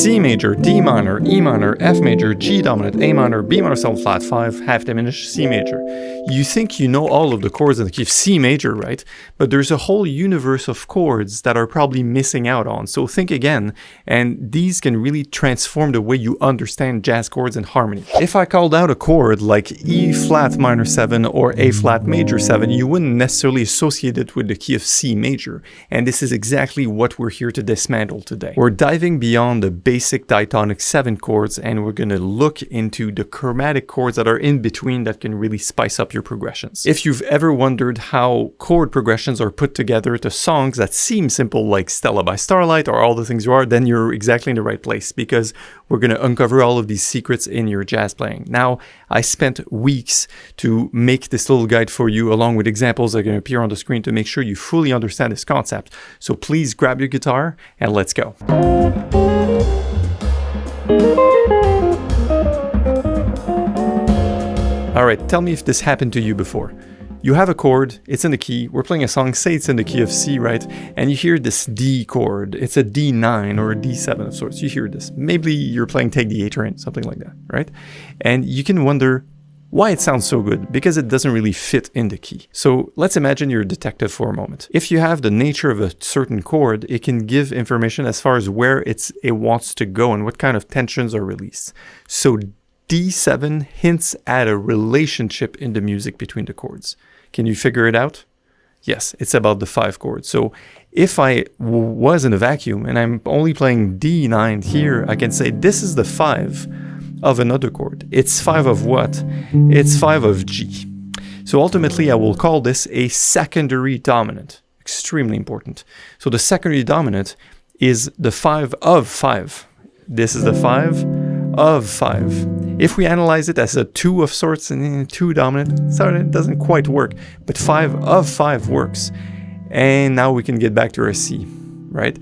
C major, D minor, E minor, F major, G dominant, A minor, B minor 7 flat 5, half diminished, C major. You think you know all of the chords in the key of C major, right? But there's a whole universe of chords that are probably missing out on. So think again, and these can really transform the way you understand jazz chords and harmony. If I called out a chord like E flat minor 7 or A flat major 7, you wouldn't necessarily associate it with the key of C major. And this is exactly what we're here to dismantle today. We're diving beyond the basic diatonic 7 chords, and we're going to look into the chromatic chords that are in between that can really spice up your progressions. If you've ever wondered how chord progressions are put together to songs that seem simple like Stella by Starlight or All the Things You Are, then you're exactly in the right place, because we're going to uncover all of these secrets in your jazz playing. Now, I spent weeks to make this little guide for you, along with examples that are going to appear on the screen, to make sure you fully understand this concept. So please grab your guitar and let's go. Alright, tell me if this happened to you before. You have a chord, it's in the key, we're playing a song, say it's in the key of C, right? And you hear this D chord, it's a D9 or a D7 of sorts, you hear this. Maybe you're playing Take the A Train, something like that, right? And you can wonder why it sounds so good, because it doesn't really fit in the key. So let's imagine you're a detective for a moment. If you have the nature of a certain chord, it can give information as far as where it wants to go and what kind of tensions are released. So D7 hints at a relationship in the music between the chords. Can you figure it out? Yes, it's about the 5 chords. So if I was in a vacuum and I'm only playing D9 here, I can say this is the 5 of another chord. It's 5 of what? It's 5 of G. So ultimately, I will call this a secondary dominant. Extremely important. So the secondary dominant is the 5 of 5. This is the 5 of 5. If we analyze it as a 2 of sorts and 2 dominant, sorry, it doesn't quite work. But 5 of 5 works. And now we can get back to our C, right?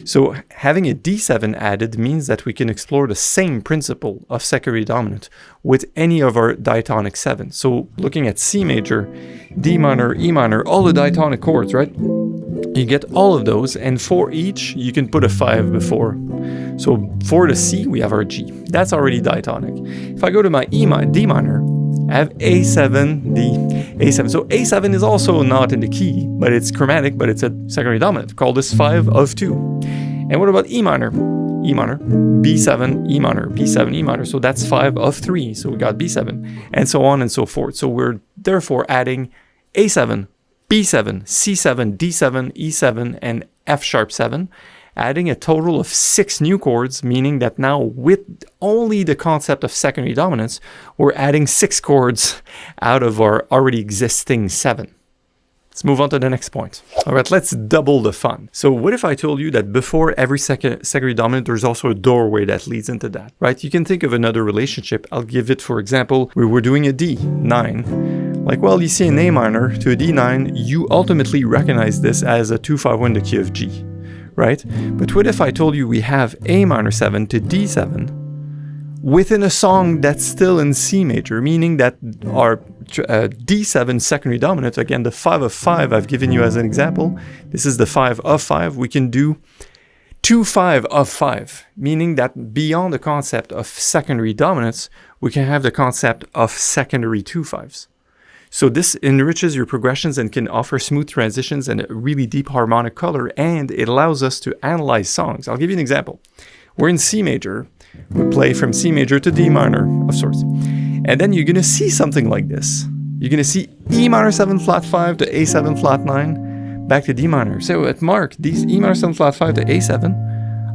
So having a D7 added means that we can explore the same principle of secondary dominant with any of our diatonic 7. So looking at C major, D minor, E minor, all the diatonic chords, right? You get all of those, and for each, you can put a 5 before. So for the C, we have our G. That's already diatonic. If I go to my D minor, I have A7, D, A7. So A7 is also not in the key, but it's chromatic, but it's a secondary dominant. Call this 5 of 2. And what about E minor? E minor, B7, E minor, B7, E minor. So that's 5 of 3. So we got B7, and so on and so forth. So we're therefore adding A7, B7, C7, D7, E7, and F sharp 7, adding a total of 6 new chords, meaning that now with only the concept of secondary dominance, we're adding 6 chords out of our already existing 7. Let's move on to the next point. All right, let's double the fun. So what if I told you that before every secondary dominant, there's also a doorway that leads into that, right? You can think of another relationship. I'll give it, for example, we were doing a D9. Like, well, you see an A minor to a D9, you ultimately recognize this as a 2-5-1 in the key of G, right? But what if I told you we have A minor 7 to D7 within a song that's still in C major, meaning that our D7 secondary dominant, again, the 5 of 5 I've given you as an example, this is the 5 of 5, we can do 2-5 of 5, meaning that beyond the concept of secondary dominance, we can have the concept of secondary 2-5s. So this enriches your progressions and can offer smooth transitions and a really deep harmonic color, and it allows us to analyze songs. I'll give you an example. We're in C major. We play from C major to D minor of sorts. And then you're going to see something like this. You're going to see E minor 7 flat 5 to A7 flat 9 back to D minor. So at Marc, these E minor 7 flat 5 to A7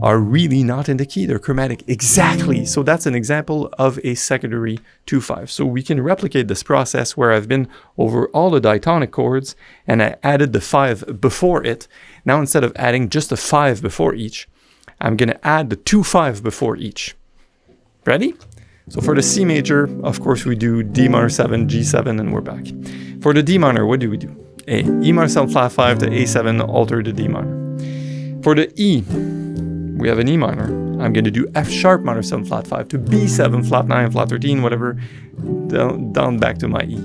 are really not in the key. They're chromatic. Exactly. So that's an example of a secondary 2-5. So we can replicate this process where I've been over all the diatonic chords and I added the 5 before it. Now instead of adding just a 5 before each, I'm going to add the 2-5 before each. Ready? So for the C major, of course, we do D minor 7, G7, and we're back. For the D minor, what do we do? E minor 7 flat 5 to A7, alter the D minor. For the E, we have an E minor. I'm going to do F sharp minor 7 flat 5 to B7 flat 9 flat 13, whatever, down back to my E.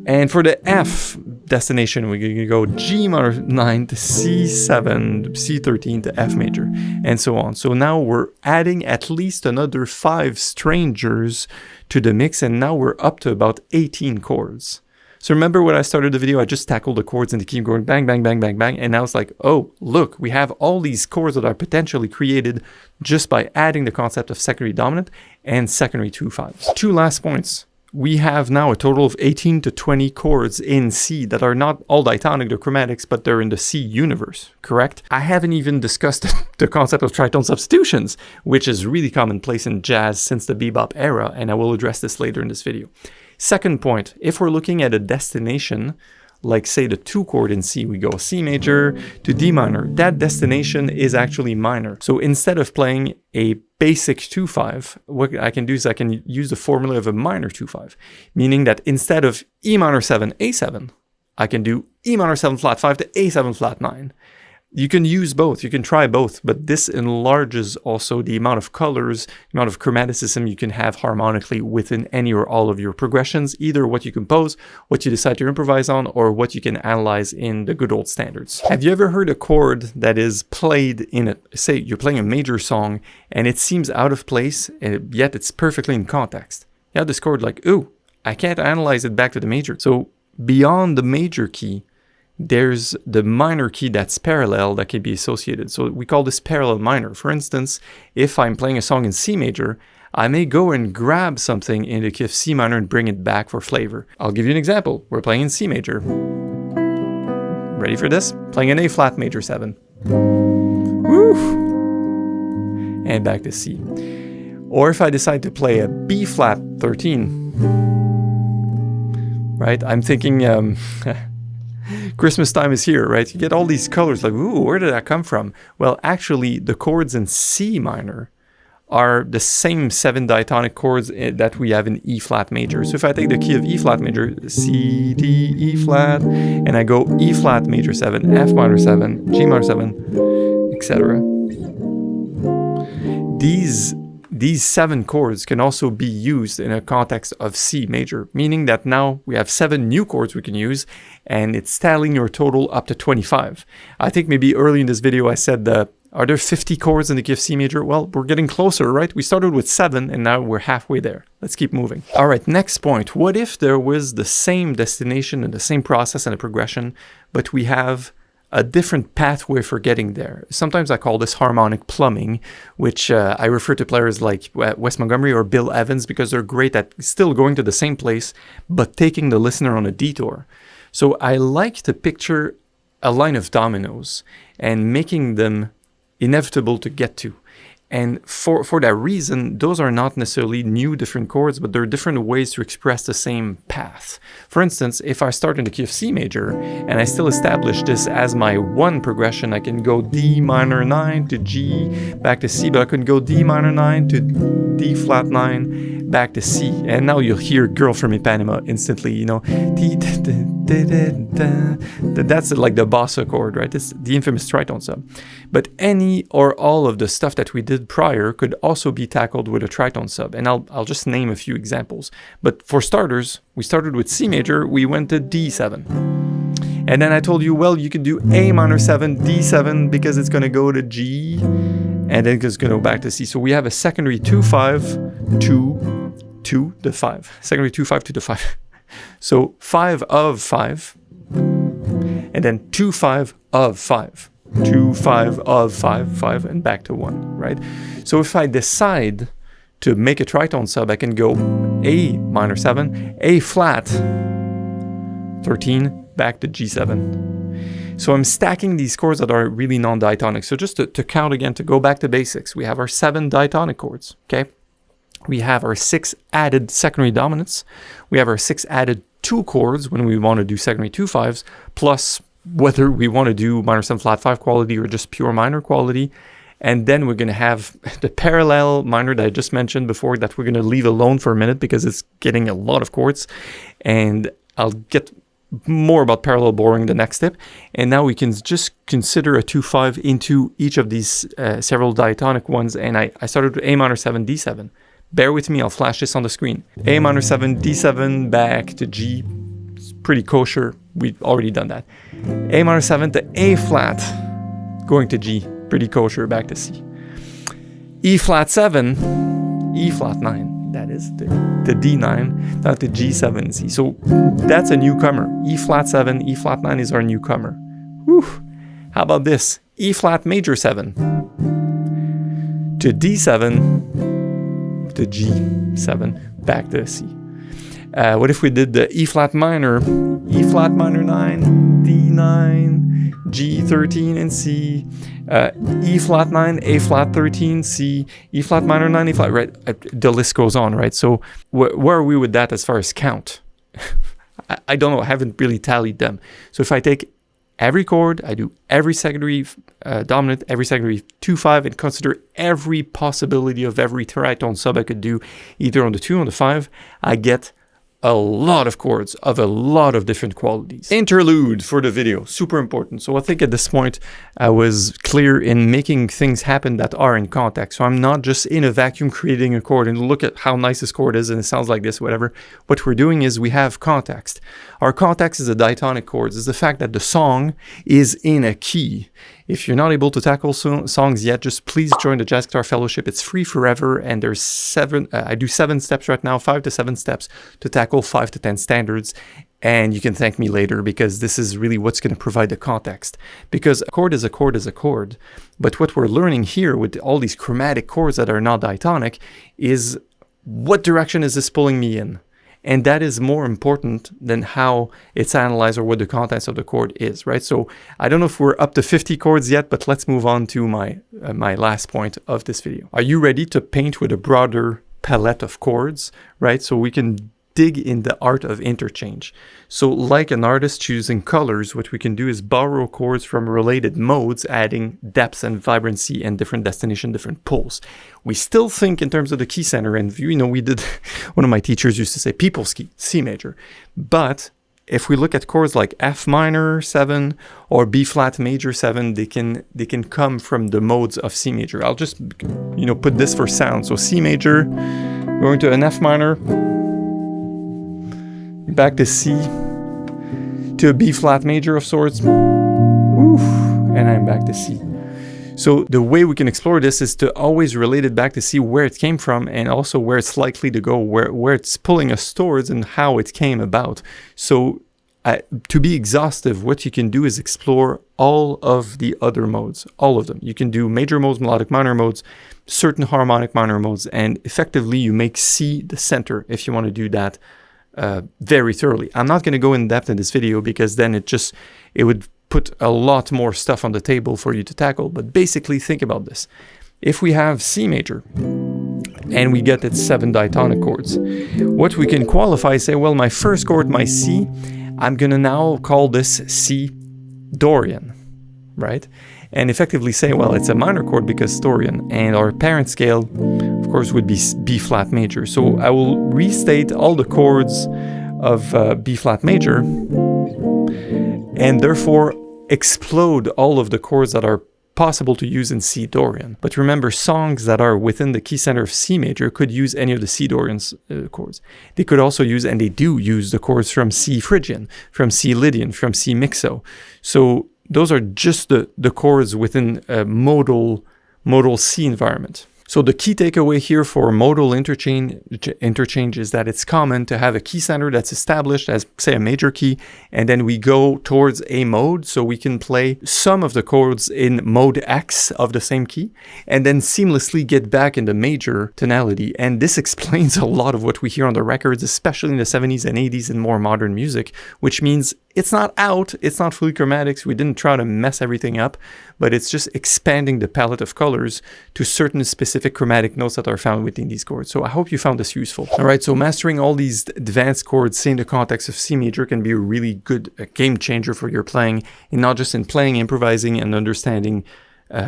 And for the F, destination. We're going to go G minor 9 to C7, C13 to F major, and so on. So now we're adding at least another 5 strangers to the mix, and now we're up to about 18 chords. So remember when I started the video, I just tackled the chords and the keyboard going bang, bang, bang, bang, bang, and now it's like, oh, look, we have all these chords that are potentially created just by adding the concept of secondary dominant and secondary 2/5s. 2 last points. We have now a total of 18 to 20 chords in C that are not all diatonic, they're chromatics, but they're in the C universe, correct? I haven't even discussed the concept of tritone substitutions, which is really commonplace in jazz since the bebop era, and I will address this later in this video. Second point, if we're looking at a destination, like say the 2 chord in C, we go C major to D minor, that destination is actually minor. So instead of playing a basic 2/5, what I can do is I can use the formula of a minor 2/5, meaning that instead of E minor 7, A7, I can do E minor 7 flat 5 to A7 flat 9. You can use both, you can try both, but this enlarges also the amount of colors, the amount of chromaticism you can have harmonically within any or all of your progressions, either what you compose, what you decide to improvise on, or what you can analyze in the good old standards. Have you ever heard a chord that is played in a, say you're playing a major song and it seems out of place, yet it's perfectly in context? You have this chord like, ooh, I can't analyze it back to the major. So beyond the major key, there's the minor key that's parallel that can be associated. So we call this parallel minor. For instance, if I'm playing a song in C major, I may go and grab something in the key of C minor and bring it back for flavor. I'll give you an example. We're playing in C major. Ready for this? Playing an A flat major 7. Woo! And back to C. Or if I decide to play a B flat 13, right? I'm thinking, Christmas time is here, right? You get all these colors like, ooh, where did that come from? Well, actually, the chords in C minor are the same 7 diatonic chords that we have in E flat major. So if I take the key of E flat major, C, D, E flat, and I go E flat major 7, F minor 7, G minor 7, etc. These 7 chords can also be used in a context of C major, meaning that now we have 7 new chords we can use, and it's tallying your total up to 25. I think maybe early in this video I said, are there 50 chords in the key of C major? Well, we're getting closer, right? We started with 7, and now we're halfway there. Let's keep moving. All right, next point. What if there was the same destination and the same process and a progression, but we have a different pathway for getting there? Sometimes I call this harmonic plumbing, which I refer to players like Wes Montgomery or Bill Evans because they're great at still going to the same place, but taking the listener on a detour. So I like to picture a line of dominoes and making them inevitable to get to. And for that reason, those are not necessarily new different chords, but they're different ways to express the same path. For instance, if I start in the key of C major, and I still establish this as my 1 progression, I can go D minor 9 to G, back to C, but I can go D minor 9 to D flat 9, back to C. And now you'll hear Girl from Ipanema instantly, you know. That's like the bossa chord, right? It's the infamous tritone sub. But any or all of the stuff that we did prior could also be tackled with a tritone sub, and I'll just name a few examples. But for starters, we started with C major, we went to D7. And then I told you, well, you can do A minor 7, D7, because it's going to go to G, and then it's going to go back to C. So we have a secondary 2/5 to the 5. Secondary 2/5 to the 5. So 5 of 5, and then 2/5 of 5. 2/5 of 5, 5, and back to 1, right? So if I decide to make a tritone sub, I can go A minor 7, A flat 13, back to G7. So I'm stacking these chords that are really non-diatonic. So just to count again, to go back to basics, we have our 7 diatonic chords, okay? We have our 6 added secondary dominants. We have our 6 added 2 chords when we want to do secondary 2/5s, plus whether we want to do minor 7 flat 5 quality or just pure minor quality. And then we're going to have the parallel minor that I just mentioned before that we're going to leave alone for a minute because it's getting a lot of chords. And I'll get more about parallel boring the next step. And now we can just consider a 2/5 into each of these several diatonic ones. And I started with A minor 7, D7. Bear with me, I'll flash this on the screen. A minor 7, D7, back to G. It's pretty kosher. we've already done that. A minor 7 to A flat, going to G, pretty kosher, back to C. E flat 7, E flat 9, that is, to D9, down to G7, C. So that's a newcomer. E flat 7, E flat 9 is our newcomer. Whew. How about this? E flat major 7 to D7 to G7, back to C. What if we did the E flat minor 9, D9, G13 and C, E flat 9, A flat 13, C, E flat minor 9, E flat, right? The list goes on, right? So where are we with that as far as count? I don't know, I haven't really tallied them. So if I take every chord, I do every secondary dominant, every secondary 2-5, and consider every possibility of every tritone sub I could do, either on the 2 or on the 5, I get a lot of chords of a lot of different qualities. Interlude for the video, super important. So I think at this point I was clear in making things happen that are in context. So I'm not just in a vacuum creating a chord and look at how nice this chord is and it sounds like this, whatever. What we're doing is we have context. Our context is the diatonic chords. It's the fact that the song is in a key. If you're not able to tackle songs yet, just please join the Jazz Guitar Fellowship. It's free forever, and there's 7, I do 7 steps right now, 5 to 7 steps to tackle 5 to 10 standards. And you can thank me later, because this is really what's going to provide the context. Because a chord is a chord is a chord. But what we're learning here with all these chromatic chords that are not diatonic is what direction is this pulling me in? And that is more important than how it's analyzed or what the contents of the chord is, right? So I don't know if we're up to 50 chords yet, but let's move on to my last point of this video. Are you ready to paint with a broader palette of chords, right? So we can dig in the art of interchange. So like an artist choosing colors, what we can do is borrow chords from related modes, adding depth and vibrancy and different destination, different pulls. We still think in terms of the key center, and you know, we did, one of my teachers used to say people's key, C major. But if we look at chords like F minor 7 or B flat major 7, they can come from the modes of C major. I'll just, you know, put this for sound. So C major, going to an F minor, back to C, to a B flat major of sorts, oof, and I'm back to C. So the way we can explore this is to always relate it back to see where it came from, and also where it's likely to go, where it's pulling us towards and how it came about. So to be exhaustive, what you can do is explore all of the other modes, all of them. You can do major modes, melodic minor modes, certain harmonic minor modes, and effectively you make C the center if you want to do that very thoroughly. I'm not going to go in depth in this video because then it would put a lot more stuff on the table for you to tackle. But basically think about this. If we have C major and we get its 7 diatonic chords, what we can qualify is say, well, my first chord, my C, I'm going to now call this C Dorian, right? And effectively say, well, it's a minor chord because Dorian, and our parent scale, of course, would be B flat major. So I will restate all the chords of B flat major, and therefore explode all of the chords that are possible to use in C Dorian. But remember, songs that are within the key center of C major could use any of the C Dorian's chords. They could also use, and they do use, the chords from C Phrygian, from C Lydian, from C Mixo. So those are just the chords within a modal C environment. So the key takeaway here for modal interchange is that it's common to have a key center that's established as, say, a major key, and then we go towards a mode, so we can play some of the chords in mode X of the same key, and then seamlessly get back in the major tonality. And this explains a lot of what we hear on the records, especially in the 70s and 80s and more modern music, which means it's not out, it's not fully chromatics, we didn't try to mess everything up, but it's just expanding the palette of colors to certain specific chromatic notes that are found within these chords. So I hope you found this useful. All right, so mastering all these advanced chords, say in the context of C major, can be a really good game changer for your playing, and not just in playing, improvising, and understanding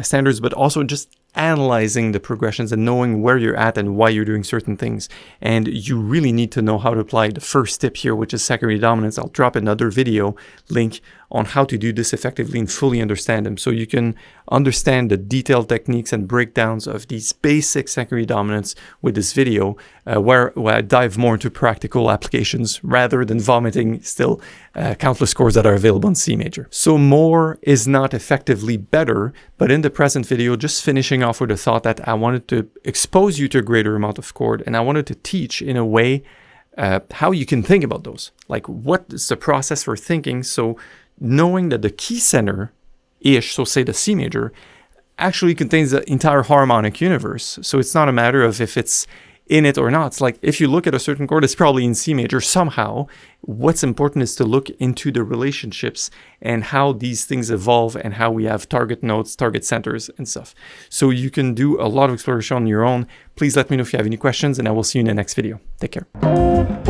standards, but also just analyzing the progressions and knowing where you're at and why you're doing certain things. And you really need to know how to apply the first tip here, which is secondary dominance. I'll drop another video link on how to do this effectively and fully understand them. So you can understand the detailed techniques and breakdowns of these basic secondary dominants with this video, where I dive more into practical applications rather than vomiting still countless chords that are available in C major. So more is not effectively better, but in the present video, just finishing off with the thought that I wanted to expose you to a greater amount of chord, and I wanted to teach in a way how you can think about those. Like, what is the process for thinking? So knowing that the key center-ish, so say the C major, actually contains the entire harmonic universe. So it's not a matter of if it's in it or not. It's like, if you look at a certain chord, it's probably in C major somehow. What's important is to look into the relationships and how these things evolve and how we have target notes, target centers and stuff. So you can do a lot of exploration on your own. Please let me know if you have any questions, and I will see you in the next video. Take care.